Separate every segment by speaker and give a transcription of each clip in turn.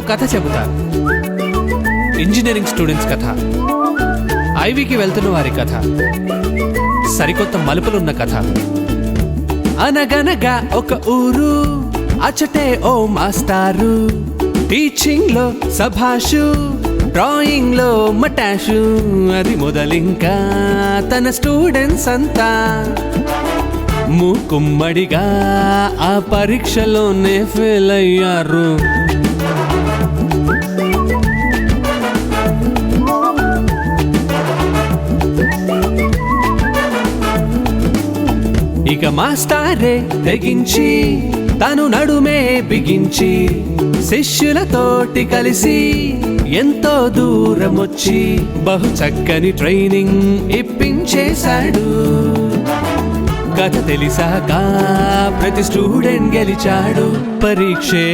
Speaker 1: కథ చెబుతా. Engineering students కథ, ఐవీకి వెళ్తున్న వారి కథ, సరికొత్త మలుపులున్న కథ. అనగనగా ఒక ఊరు, అచ్చటే ఓ మాస్టారు, టీచింగ్ లో సభాషు, డ్రాయింగ్ లో మటాషు. అది మొదలింకా తన స్టూడెంట్స్ అంతా మూకుమ్మడిగా ఆ పరీక్షలోనే ఫెయిల్ అయ్యారు. ఇక మాస్టారే తెగించి తను నడుమే బిగించి శిష్యులతోటి కలిసి ఎంతో దూరం వచ్చి బహు చక్కని ట్రైనింగ్ ఇప్పించేశాడు. కథ తెలిసాక ప్రతి స్టూడెంట్ గెలిచాడు. పరీక్షే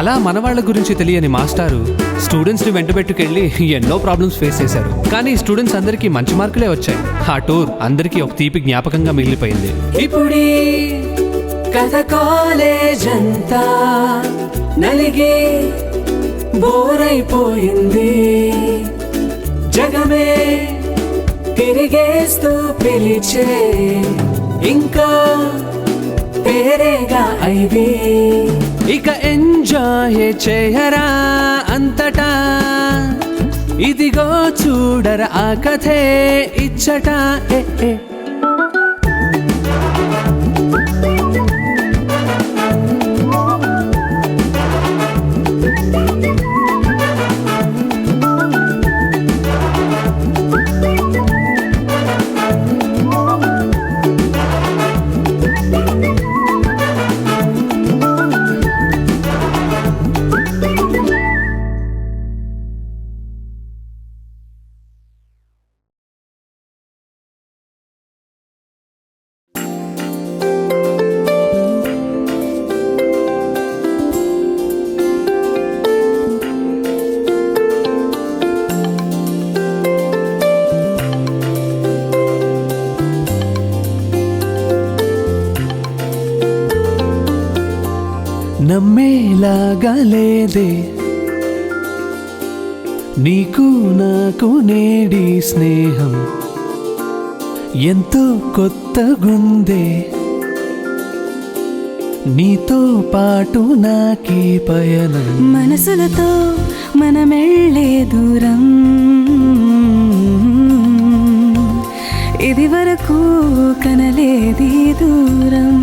Speaker 1: అలా మనవాళ్ల గురించి తెలియని మాస్టారు స్టూడెంట్స్ ని వెంటబెట్టుకెళ్లి ఎన్నో ప్రాబ్లమ్స్ ఫేస్ చేశారు. కానీ స్టూడెంట్స్ అందరికీ మంచి మార్కులే వచ్చాయి. ఆ టూర్ అందరికీ ఒక తీపి జ్ఞాపకంగా మిగిలిపోయింది.
Speaker 2: ఇప్పుడీ కథ కాలేజ్ అంతా నలిగి బోరైపోయింది. జగమే తిరిగేస్తూ పిలిచే ఇంకా పేరేగా ఐవి.
Speaker 1: ఇక ఎంజాయ్ చేయరా అంతటా, ఇదిగో చూడరా ఆ కథే ఇచ్చట. నమ్మేలాగా లేదే నీకు నాకు నేడి స్నేహం, ఎంతో కొత్తగుందే నీతో పాటు నాకీ పయనం.
Speaker 2: మనసులతో మనమెళ్ళే దూరం ఇది వరకు కనలేది దూరం.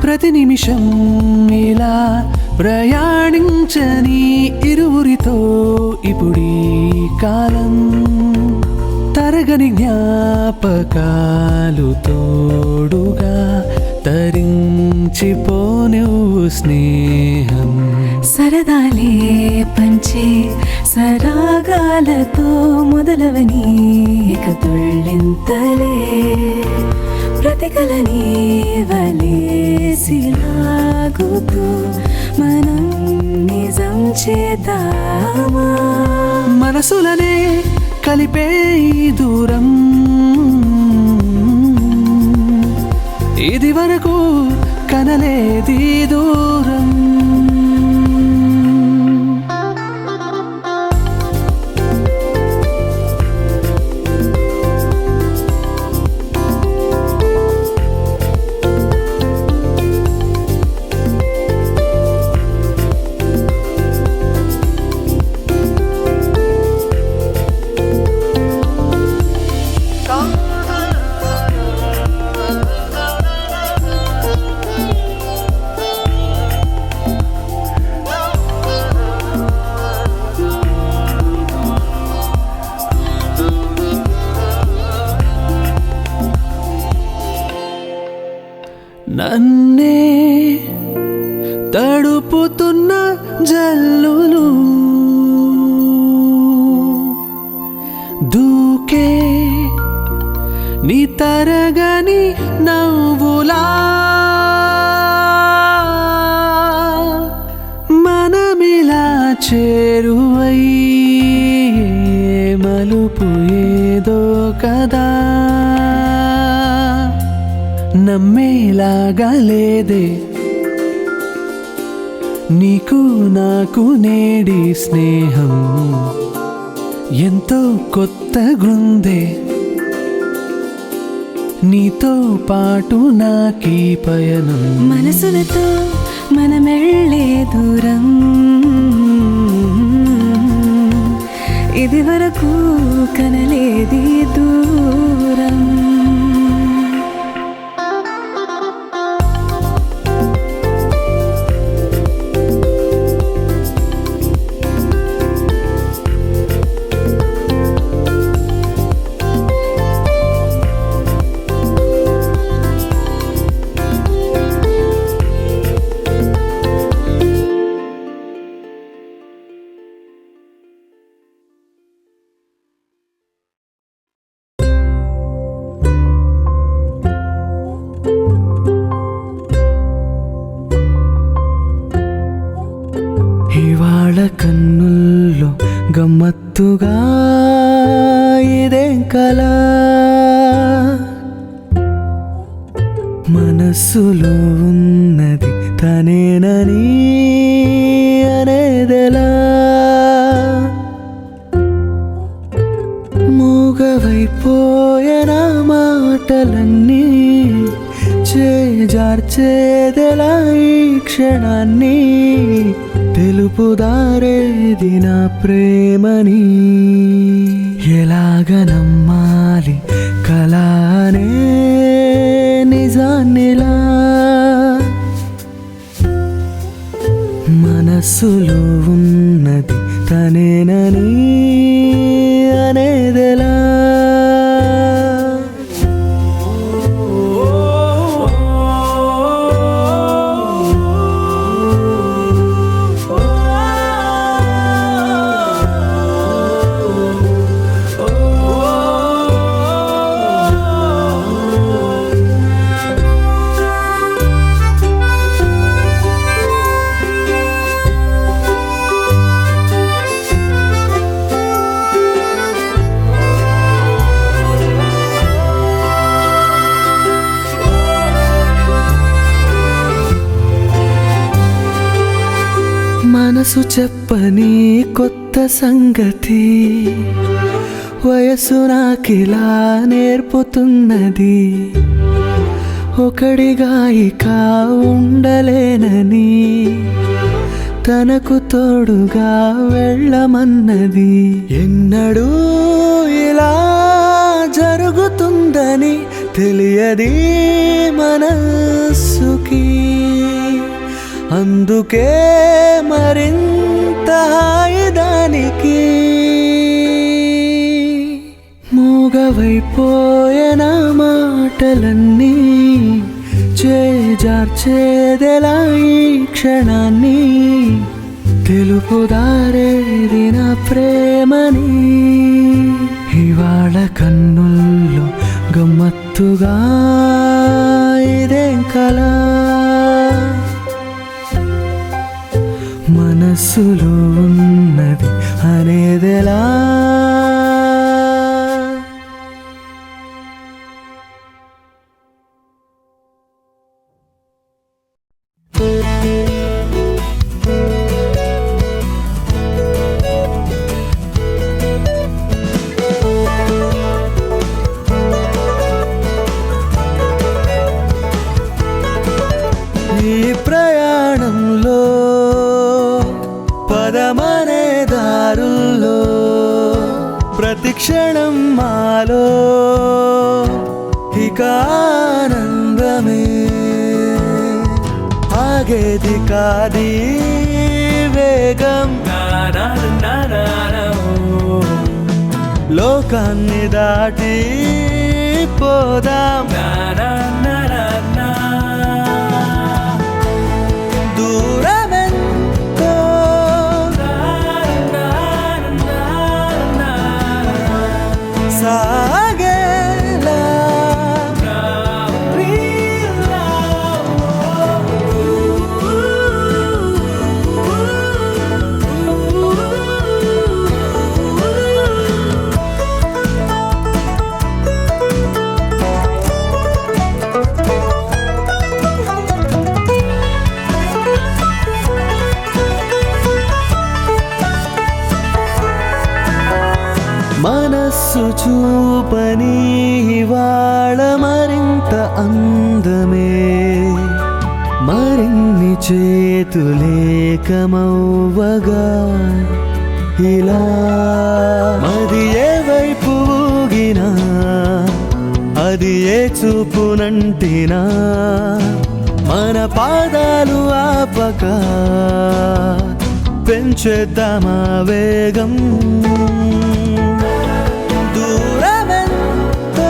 Speaker 1: ప్రతి నిమిషం ఇలా ప్రయాణించని ఇరువురితో ఇప్పుడీ కాలం, తరగని జ్ఞాపకాలు తోడుగా తరించిపోను స్నేహం.
Speaker 2: సరదాలే పంచే సరాగాలతో మొదలవని ఇక తుళ్ళింతలే ప్రతికలని వలేసిలాగుతూ మనం నిజం చేద్దామా.
Speaker 1: మనసులనే కలిపే ఈ దూరం ఇది వరకు కనలేది దూరం.
Speaker 3: నన్నే తడుపుతున్న జల్లులు దూకే నీ తరగని నవ్వులా మనమిలా చేరువై మలుపు ఏదో కదా నమ్మేలాగా లేదే నీకు నాకు నేడి స్నేహం ఎంతో కొత్తగుందే నీతో పాటు నాకీ పయనం
Speaker 2: మనసులతో మనమెళ్ళే దూరం ఇది వరకు కనలేది దూరం
Speaker 3: ఇవాళ కన్నుల్లో గమ్మత్తుగా ఇదేం కళ మనస్సులో ఉన్నది తనేనని అనేదెలా మూగవైపోయిన మాటలన్నీ చేజార్చేదెలా ఈ క్షణాన్ని తెలుపుదారేది నా ప్రేమని ఎలాగ నమ్మాలి కలానే నిజాన్నిలా మనస్సులో ఉన్నది తనేనని అనేదెలా మనసు చెప్పని కొత్త సంగతి వయసు నాకిలా నేర్పుతున్నది ఒకడిగా ఇక ఉండలేనని తనకు తోడుగా వెళ్ళమన్నది ఎన్నడూ ఇలా జరుగుతుందని తెలియది మనస్సుకి అందుకే మరింత హాయిదానికి మూగవైపోయిన మాటలన్నీ చేజార్చేదెలా ఈ క్షణాన్ని తెలుపుదారేది నా ప్రేమని ఇవాళ కన్నుల్లో గమ్మత్తుగా ఇదేం కళ మనస్సులో ఉన్నది అనేదెలా ఈ ప్రయాణంలో పదమనే దారుల్లో ప్రతి క్షణం మాలో ఇక ఆనందమే ఆగేది కాది వేగం లోకాన్ని దాటి పోదాం మనసు చూపని ఇవాళ మరింత అందమే మరిన్ని చేతులేకమవ్వగా ఇలా మది ఏ వైపు ఊగినా అది ఏ చూపునంటినా మన పాదాలు ఆపక పెంచేద్దామా వేగం దూరమెంతో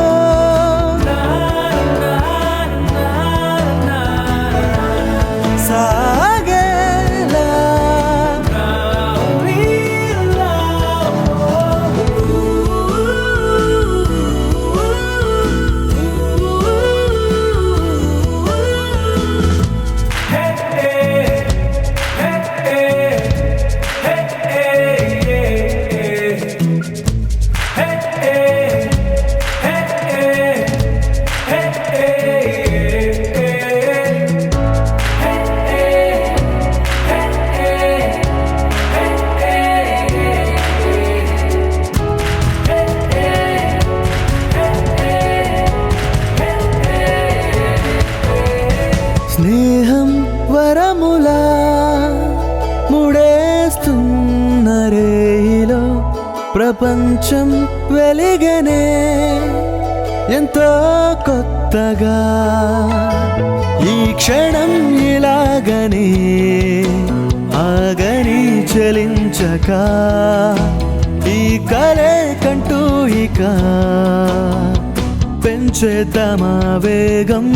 Speaker 3: సాగేలా స్నేహం వరములా ముడేస్తున్న రేయిలో ప్రపంచం వెలిగనే ఎంతో కొత్తగా ఈ క్షణం ఇలాగనే ఆగని చలించక ఈ కలే కంటూ ఇక పెంచేద్దామా వేగం